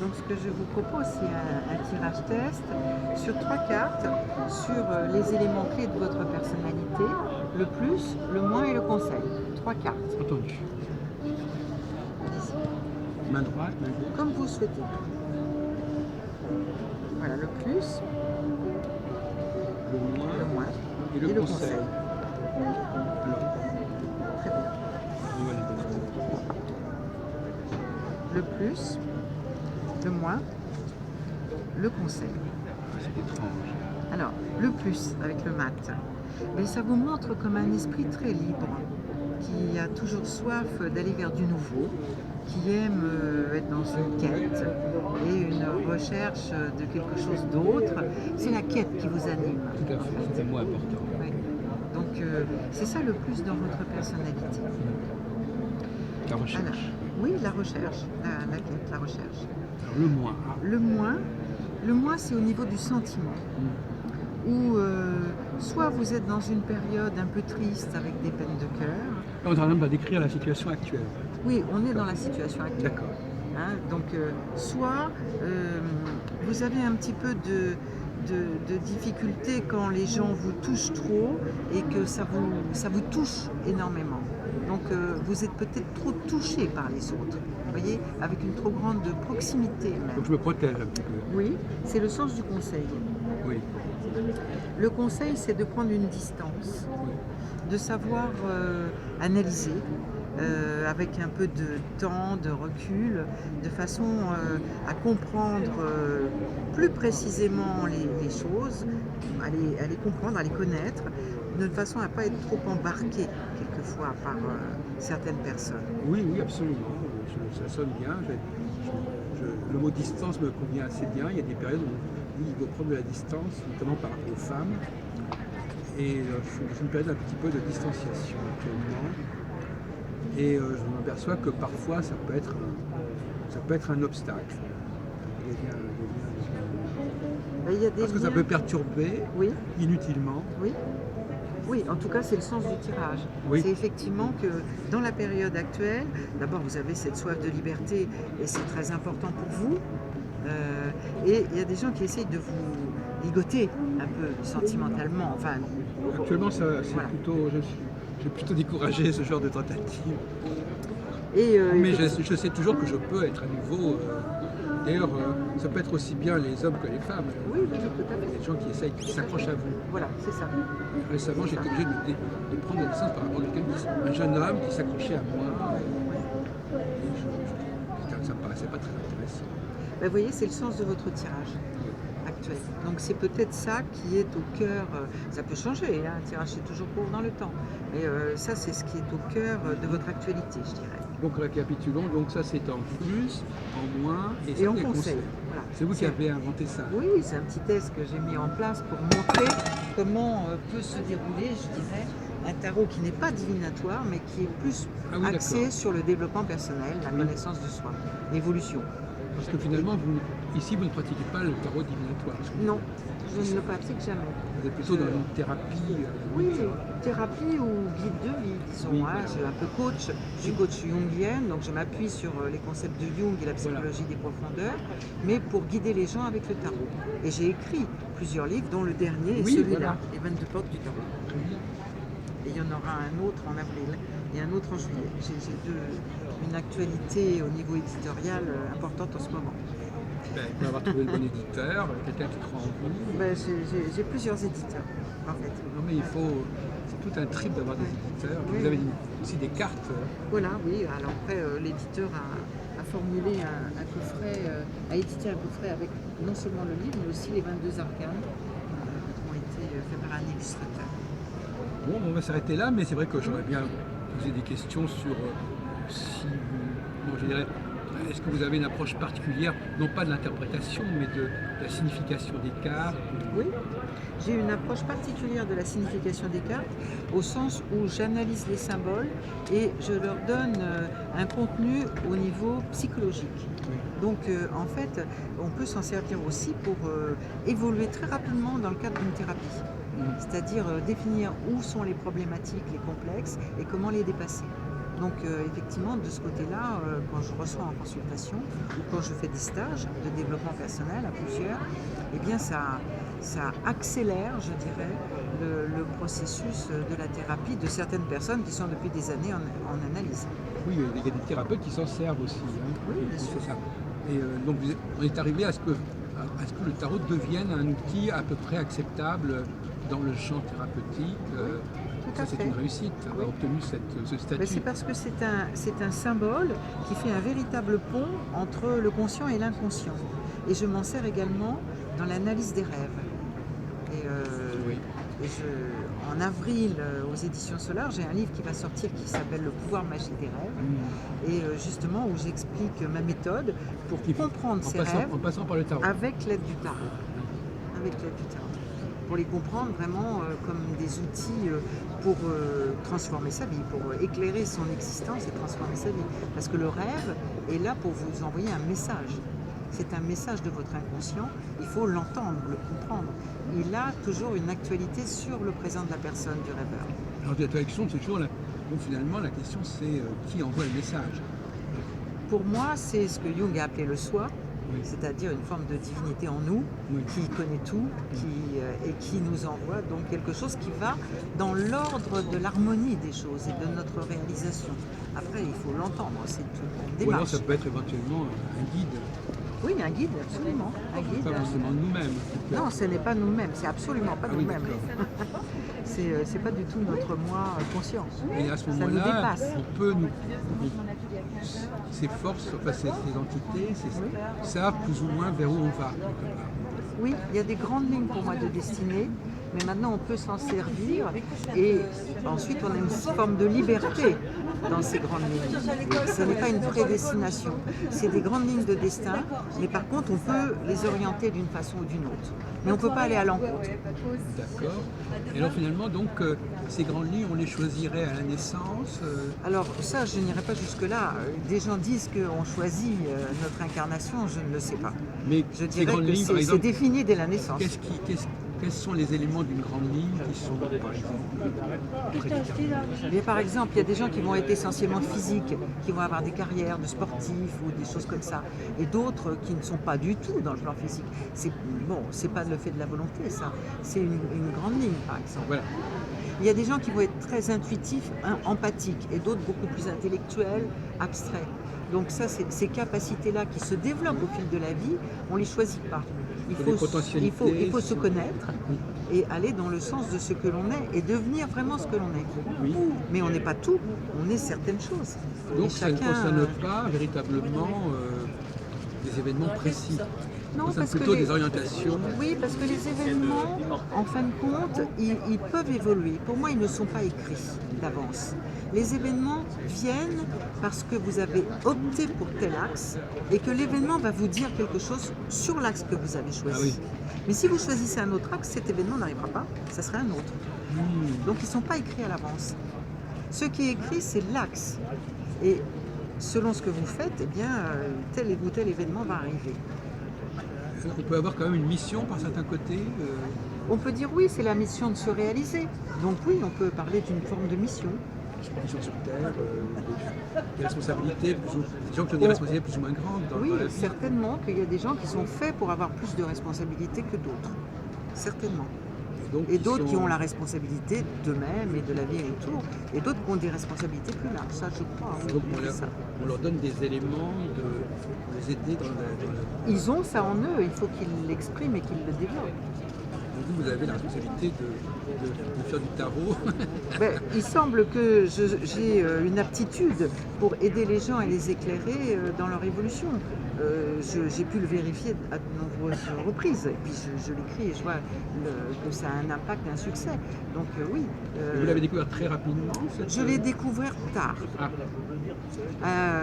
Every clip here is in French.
Donc ce que je vous propose, c'est un tirage test sur 3 cartes sur les éléments clés de votre personnalité, le plus, le moins et le conseil. 3 cartes. Entendu. Allez-y. Main droite, main gauche. Comme vous souhaitez. Voilà, le plus, Le le moins moins et le et le conseil. conseil. Alors, Très bien. voilà. Le plus, le moins, le conseil. C'est étrange. Alors, le plus avec le mat, mais ça vous montre comme un esprit très libre, qui a toujours soif d'aller vers du nouveau, qui aime être dans une quête et une recherche de quelque chose d'autre. C'est la quête qui vous anime. Tout à fait, c'est le mot important. Oui. Donc, c'est ça le plus dans votre personnalité. La recherche. Alors, oui, la recherche, la quête, la recherche. Alors, le moins. Le moins, c'est au niveau du sentiment. Où soit vous êtes dans une période un peu triste avec des peines de cœur. Là, on est en train de décrire la situation actuelle. Oui, on est dans la situation actuelle. D'accord. Hein, donc, soit vous avez un petit peu de difficulté quand les gens vous touchent trop et que ça vous touche énormément. Donc, vous êtes peut-être trop touché par les autres, vous voyez, avec une trop grande proximité même. Donc je me protège un petit peu. Oui, c'est le sens du conseil. Oui. Le conseil, c'est de prendre une distance, de savoir analyser avec un peu de temps, de recul, de façon à comprendre plus précisément les choses, à les comprendre, à les connaître, de façon à ne pas être trop embarqué quelquefois par certaines personnes. Oui, oui, absolument. Ça sonne bien. Le mot distance me convient assez bien. Il y a des périodes où il faut prendre de la distance, notamment par rapport aux femmes. Et je suis dans une période un petit peu de distanciation actuellement. Et je m'aperçois que parfois ça peut être un obstacle. Il y a des Parce que ça liens- peut perturber Oui, inutilement. oui. Oui, en tout cas, c'est le sens du tirage. Oui. C'est effectivement que dans la période actuelle, d'abord, vous avez cette soif de liberté et c'est très important pour vous. Et il y a des gens qui essayent de vous ligoter un peu sentimentalement. Enfin, Actuellement, c'est Voilà. plutôt, j'ai plutôt découragé ce genre de tentative. et Mais je sais toujours que je peux être à nouveau. D'ailleurs, ça peut être aussi bien les hommes que les femmes. oui, oui, tout à Il y a fait. des gens qui essayent, qui s'accrochent à vous. Voilà, c'est ça. Récemment, j'ai été obligé de prendre la distance par rapport à un jeune homme qui s'accrochait à moi. Ça me paraissait pas très intéressant. Ben, vous voyez, c'est le sens de votre tirage actuel. Donc c'est peut-être ça qui est au cœur, ça peut changer, hein, un tirage c'est toujours court dans le temps, mais ça c'est ce qui est au cœur de votre actualité, je dirais. Donc récapitulons, donc ça c'est en plus, en moins et ça Et en les conseil. conseils. Voilà. C'est vous qui avez inventé ça. Oui, c'est un petit test que j'ai mis en place pour montrer comment peut se dérouler, je dirais, un tarot qui n'est pas divinatoire, mais qui est plus Ah oui, axé d'accord. sur le développement personnel, la Oui. connaissance de soi, l'évolution. Parce que finalement, ici, vous ne pratiquez pas le tarot divinatoire. Non, je ne le pratique jamais. Vous êtes plutôt dans une thérapie. Oui, thérapie ou guide de vie, disons. Oui, Hein. voilà. Je suis un peu coach, je suis coach jungienne, donc je m'appuie sur les concepts de Jung et la psychologie des profondeurs, mais pour guider les gens avec le tarot. Et j'ai écrit plusieurs livres, dont le dernier est Oui, celui-là, voilà. Les 22 portes du tarot. Et il y en aura un autre en avril et un autre en juillet. J'ai une actualité au niveau éditorial importante en ce moment. Ben, il faut avoir trouvé le bon éditeur, quelqu'un qui croit en vous. Ben, j'ai plusieurs éditeurs, en fait. Non mais il faut. C'est tout un trip d'avoir des éditeurs. Oui. Vous avez aussi des cartes. Voilà, oui. Alors après, l'éditeur a formulé un coffret, a édité un coffret avec non seulement le livre, mais aussi les 22 arcanes qui ont été faits par un illustrateur. Bon, on va s'arrêter là, mais c'est vrai que j'aurais bien posé des questions sur si vous. Bon, je dirais, est-ce que vous avez une approche particulière, non pas de l'interprétation, mais de la signification des cartes? Oui, j'ai une approche particulière de la signification des cartes, au sens où j'analyse les symboles et je leur donne un contenu au niveau psychologique. Donc en fait, on peut s'en servir aussi pour évoluer très rapidement dans le cadre d'une thérapie. C'est-à-dire définir où sont les problématiques, les complexes et comment les dépasser. Donc effectivement, de ce côté-là, quand je reçois en consultation ou quand je fais des stages de développement personnel à plusieurs, eh bien ça accélère, je dirais, le processus de la thérapie de certaines personnes qui sont depuis des années en analyse. Oui, il y a des thérapeutes qui s'en servent aussi. Hein. Oui, bien sûr. C'est ça. Et donc on est arrivé à ce que le tarot devienne un outil à peu près acceptable dans le champ thérapeutique. Tout à Ça, c'est fait. une réussite d'avoir obtenu ce Mais statut. c'est parce que c'est un symbole qui fait un véritable pont entre le conscient et l'inconscient. Et je m'en sers également dans l'analyse des rêves. Et, Oui. en avril, aux éditions Solar, j'ai un livre qui va sortir qui s'appelle Le pouvoir magique des rêves. Mm. Et justement, où j'explique ma méthode pour comprendre ces rêves En passant par le tarot. avec l'aide du tarot. Avec l'aide du tarot. Pour les comprendre vraiment comme des outils pour transformer sa vie, pour éclairer son existence et transformer sa vie. Parce que le rêve est là pour vous envoyer un message. C'est un message de votre inconscient, il faut l'entendre, le comprendre. Il a toujours une actualité sur le présent de la personne, du rêveur. Alors la question, c'est toujours donc finalement la question c'est qui envoie le message. Pour moi, c'est ce que Jung a appelé le soi, Oui. c'est-à-dire une forme de divinité en nous, Oui. qui connaît tout et qui nous envoie donc quelque chose qui va dans l'ordre de l'harmonie des choses et de notre réalisation. Après, il faut l'entendre, c'est une Ou alors démarche. ça peut être éventuellement un guide, Oui, un guide, absolument. Un guide. pas forcément nous-mêmes. Non, ce n'est pas nous-mêmes, c'est absolument pas Ah oui, nous-mêmes. d'accord. C'est pas du tout notre moi conscient. Et à ce Ça nous moment-là, dépasse. on peut ces forces, enfin ces entités, savent plus ou moins vers où on va. Quelque part. Oui, il y a des grandes lignes pour moi de destinée, mais maintenant on peut s'en servir et ensuite on a une forme de liberté dans ces grandes lignes. Ce n'est pas une prédestination, c'est des grandes lignes de destin, mais par contre on peut les orienter d'une façon ou d'une autre. Mais on ne peut pas aller à l'encontre. D'accord. Et alors finalement, donc, ces grandes lignes, on les choisirait à la naissance. Alors ça, je n'irai pas jusque-là. Des gens disent qu'on choisit notre incarnation, je ne le sais pas. Mais Je ces dirais grandes que lignes, par c'est exemple, défini dès la naissance. quels sont les éléments d'une grande ligne qui sont, par exemple, prédéterminés? Mais par exemple, il y a des gens qui vont être essentiellement physiques, qui vont avoir des carrières de sportifs ou des choses comme ça, et d'autres qui ne sont pas du tout dans le plan physique. C'est pas le fait de la volonté, ça. C'est une grande ligne, par exemple. Voilà. Il y a des gens qui vont être très intuitifs, empathiques, et d'autres beaucoup plus intellectuels, abstraits. Donc ça, ces capacités-là qui se développent au fil de la vie, on ne les choisit pas. Il faut se connaître et aller dans le sens de ce que l'on est et devenir vraiment ce que l'on est. Oui. Mais on n'est pas tout, on est certaines choses. Donc Et ça ne concerne pas véritablement des événements précis. Non, Ça concerne parce que plutôt des orientations. Oui, parce que les événements, en fin de compte, ils peuvent évoluer. Pour moi, ils ne sont pas écrits d'avance. Les événements viennent parce que vous avez opté pour tel axe et que l'événement va vous dire quelque chose sur l'axe que vous avez choisi. Ah oui. Mais si vous choisissez un autre axe, cet événement n'arrivera pas, ça sera un autre. Donc ils ne sont pas écrits à l'avance. Ce qui est écrit, c'est l'axe. Et selon ce que vous faites, eh bien, tel ou tel événement va arriver. On peut avoir quand même une mission par certains côtés. On peut dire oui, c'est la mission de se réaliser. Donc oui, on peut parler d'une forme de mission. Mission sur Terre, des responsabilités, des gens qui ont des responsabilités plus ou moins grandes Oui, dans la vie. certainement qu'il y a des gens qui sont faits pour avoir plus de responsabilités que d'autres. Certainement. Donc, Et d'autres qui ont la responsabilité d'eux-mêmes et de la vie autour, et d'autres qui ont des responsabilités plus larges. Ça, je crois. Oui, Donc il y a ça. on leur donne des éléments pour les aider dans la... Ils ont ça en eux, il faut qu'ils l'expriment et qu'ils le développent. Donc vous avez la responsabilité de faire du tarot. Ben, il semble que j'ai une aptitude pour aider les gens et les éclairer dans leur évolution. J'ai pu le vérifier à de nombreuses reprises. Et puis je l'écris et je vois que ça a un impact et un succès. Donc oui. Vous l'avez découvert très rapidement Je l'ai découvert tard. Ah,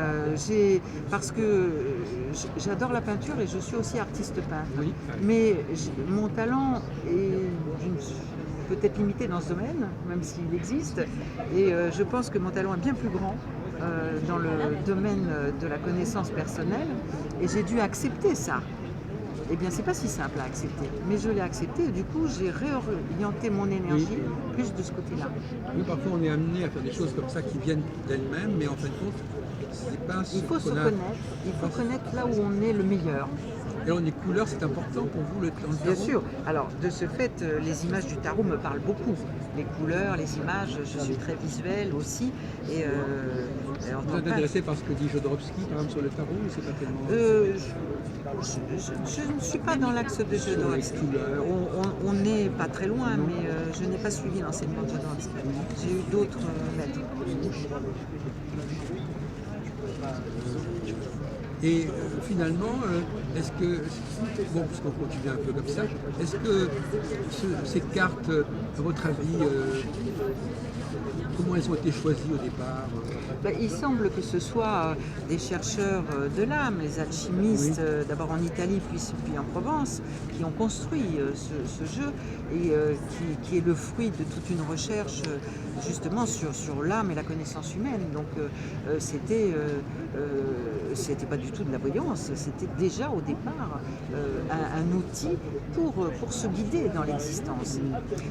Parce que j'adore la peinture et je suis aussi artiste peintre. oui. Mais mon talent est peut-être limité dans ce domaine, même s'il existe. Et je pense que mon talent est bien plus grand dans le domaine de la connaissance personnelle. Et j'ai dû accepter ça. Eh bien, c'est pas si simple à accepter, mais je l'ai accepté et du coup, j'ai réorienté mon énergie plus de ce côté-là. Oui, parfois on est amené à faire des choses comme ça qui viennent d'elles-mêmes, mais en fin de compte, c'est pas ce Il faut se qu'on a. connaître, il faut connaître là où on est le meilleur. Et alors, les couleurs, c'est important pour vous dans le Bien tarot? sûr. Alors, de ce fait, les images du tarot me parlent beaucoup. Les couleurs, les images, je suis très visuelle aussi. Et en Vous tant êtes que intéressé par ce que dit Jodorowsky, par exemple, sur le tarot, ou c'est pas tellement je ne suis pas dans l'axe de sur les Jodorowsky. couleurs? On n'est pas très loin, mais je n'ai pas suivi l'enseignement de Jodorowsky. J'ai eu d'autres maîtres. Et finalement, est-ce que, bon, puisqu'on continue un peu comme ça, est-ce que ces cartes, à votre avis, comment elles ont été choisies au départ? Ben, il semble que ce soit des chercheurs de l'âme, les alchimistes, d'abord en Italie puis en Provence, qui ont construit ce jeu et qui est le fruit de toute une recherche justement sur l'âme et la connaissance humaine. Donc c'était pas du tout de la voyance, c'était déjà au départ un outil pour se guider dans l'existence.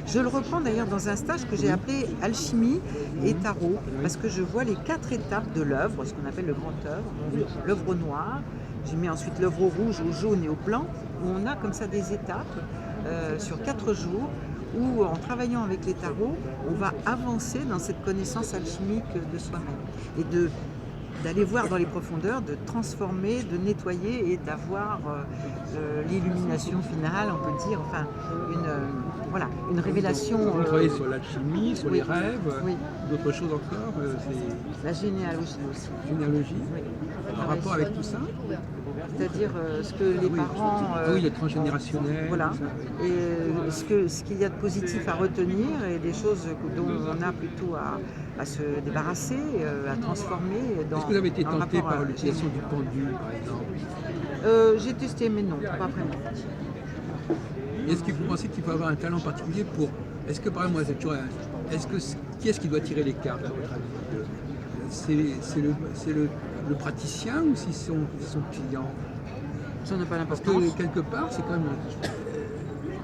Je le reprends d'ailleurs dans un stage que j'ai appelé Alchimie et Tarot, parce que je vois les 4 étapes de l'œuvre, ce qu'on appelle le grand œuvre, l'œuvre au noir. J'ai mis ensuite l'œuvre au rouge, au jaune et au blanc, où on a comme ça des étapes sur 4 jours, où en travaillant avec les tarots, on va avancer dans cette connaissance alchimique de soi-même et d'aller voir dans les profondeurs, de transformer, de nettoyer et d'avoir l'illumination finale, on peut dire, enfin une révélation. Vous travaillez sur l'alchimie, sur les rêves, oui. d'autres choses encore, La généalogie aussi. généalogie, Oui. en rapport avec tout ça? C'est-à-dire ce que les parents. Oui, le transgénérationnel. Voilà. tout ça. Et ce qu'il y a de positif à retenir et des choses dont on a plutôt à se débarrasser, à transformer. Est-ce que vous avez été dans le tenté rapport par à- l'utilisation du pendule, par exemple? J'ai testé, mais non, pas vraiment. Est-ce que vous pensez qu'il faut avoir un talent particulier pour... Est-ce que, par exemple, moi, c'est toujours... Qui est-ce qui doit tirer les cartes, à votre avis? C'est le praticien ou si son client? Ça n'a pas Parce d'importance. que, quelque part, c'est quand même...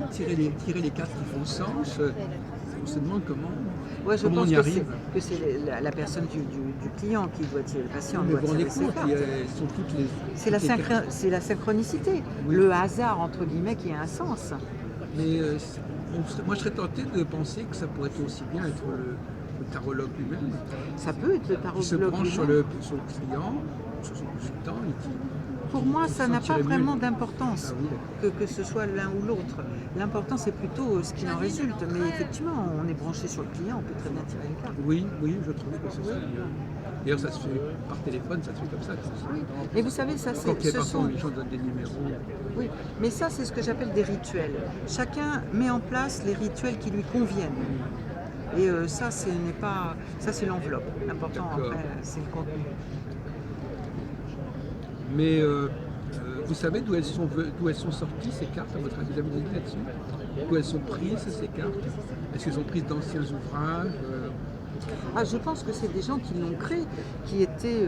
tirer les cartes qui font sens, on se demande Ouais, je comment on pense y que arrive. c'est la personne du client qui doit tirer, le patient Mais doit vous vous rendez tirer ses compte, cartes. elles sont toutes les... C'est la synchronicité, Oui. le hasard entre guillemets qui a un sens. Mais moi, je serais tenté de penser que ça pourrait aussi bien être le tarologue lui-même, Ça peut être le qui se tarot branche sur le client, sur son consultant, et qui... Pour moi, ça n'a pas sentirait mieux. vraiment d'importance Ah oui, que ce soit l'un ou l'autre. L'important, c'est plutôt ce qu'il en résulte. Mais effectivement, on est branché sur le client, on peut très bien tirer les cartes. oui, je trouve que ce serait mieux. D'ailleurs, ça se fait par téléphone, ça se fait comme ça. Oui. Et vous savez, ça, Encore qu'il y ait ce parfois sont... où les gens donnent des numéros. Oui, mais ça, c'est ce que j'appelle des rituels. Chacun met en place les rituels qui lui conviennent. Et ça, c'est l'enveloppe. L'important, D'accord. après, c'est le contenu. Mais vous savez d'où elles sont sorties ces cartes, à votre avis? Vous avez une idée là-dessus? D'où elles sont prises ces cartes? Est-ce qu'elles sont prises d'anciens ouvrages? Ah, je pense que c'est des gens qui l'ont créé, qui étaient,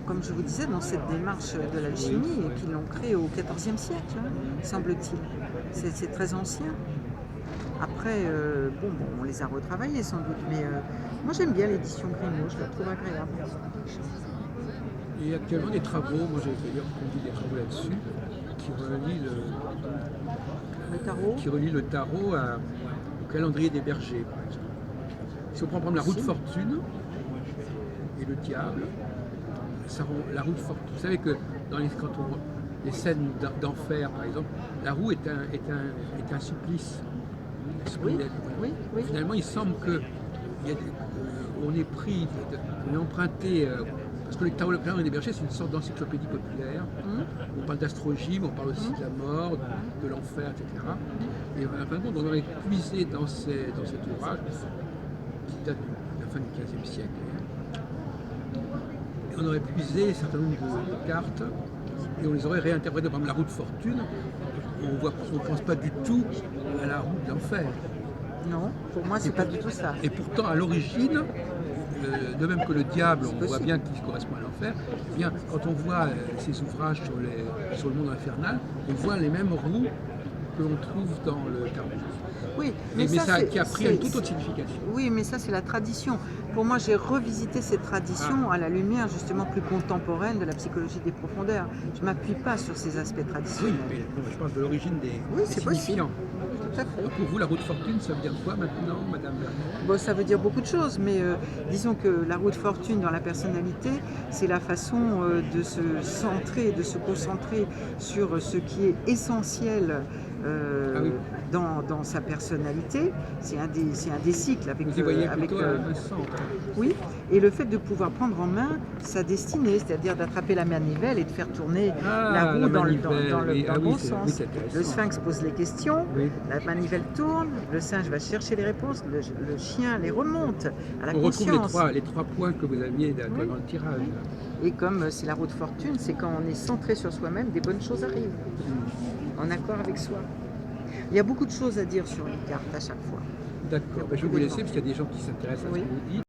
comme je vous disais, dans cette démarche de l'alchimie et qui l'ont créé au XIVe siècle, hein, semble-t-il. C'est très ancien. Après, on les a retravaillés sans doute, mais moi j'aime bien l'édition Grimaud, je la trouve agréable. Il y a actuellement des travaux, moi j'ai d'ailleurs conduit des travaux là-dessus, Le tarot. qui relient le tarot au calendrier des bergers, par exemple. Si on prend par exemple la roue de fortune et le diable, la roue de fortune. Vous savez que quand on voit les scènes d'enfer, par exemple, la roue est un supplice. Oui, oui. Finalement, il semble que on est pris, on est emprunté, parce que le tarot des bergers, c'est une sorte d'encyclopédie populaire. On parle d'astrologie, mais on parle aussi de la mort, de l'enfer, etc. Et à fin de compte, on aurait puisé dans cet ouvrage, qui date de la fin du XVe siècle, et on aurait puisé un certain nombre de cartes, et on les aurait réinterprétées. Par exemple, la roue de fortune, on ne pense pas du tout à la roue de l'enfer. Non, pour moi, c'est pas du tout ça. Et pourtant, à l'origine, de même que le diable, on voit possible. bien qu'il correspond à l'enfer, eh bien, quand on voit ces ouvrages sur le monde infernal, on voit les mêmes roues que l'on trouve dans le Tarot. Oui, Mais ça c'est- qui a pris c'est- une toute autre signification. Oui, mais ça, c'est la tradition. Pour moi, j'ai revisité cette tradition à la lumière, justement, plus contemporaine de la psychologie des profondeurs. Je ne m'appuie pas sur ces aspects Oui, traditionnels. mais non, je parle de l'origine des Oui, c'est signifiants. Tout à fait. Pour vous, la roue de fortune, ça veut dire quoi maintenant, Madame Vernon? Bon, ça veut dire beaucoup de choses, mais disons que la roue de fortune dans la personnalité, c'est la façon de se centrer, de se concentrer sur ce qui est essentiel Ah oui. dans sa personnalité. C'est un des cycles avec, Vous y voyez avec plutôt un centre. oui, et le fait de pouvoir prendre en main sa destinée, c'est-à-dire d'attraper la manivelle et de faire tourner la roue la dans le manivelle, oui. dans Ah le oui, bon c'est sens. intéressant. Le sphinx pose les questions, Oui. la manivelle tourne, le singe va chercher les réponses, le chien les remonte à la On retrouve conscience. les trois points que vous aviez dans le tirage. Et comme c'est la roue de fortune, c'est quand on est centré sur soi-même, des bonnes choses arrivent, en accord avec soi. Il y a beaucoup de choses à dire sur les cartes à chaque fois. D'accord. Ben, je vais vous laisser parce qu'il y a des gens qui s'intéressent à ce Oui. que vous dites.